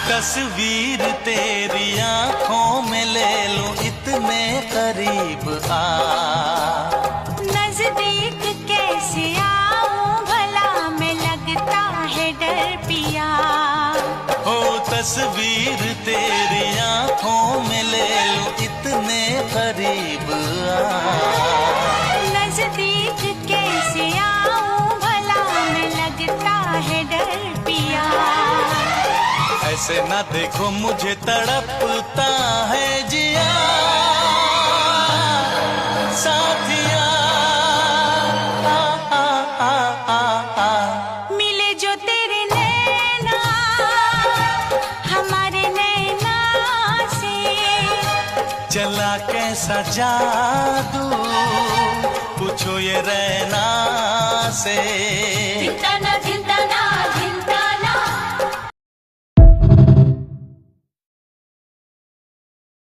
तस्वीर तेरी आंखों में ले लूं, इतने करीब आ। नजदीक कैसे आऊं भला, मैं लगता है डर पिया। हो तस्वीर तेरी आंखों में ले लूं, इतने करीब आ। नजदीक कैसे आऊं भला, मैं लगता है डर पिया। ऐसे ना देखो मुझे, तड़पता है जिया साथिया। मिले जो तेरे नैना हमारे नैना से, चला कैसा जादू पूछो ये रैना से। धिनताना धिन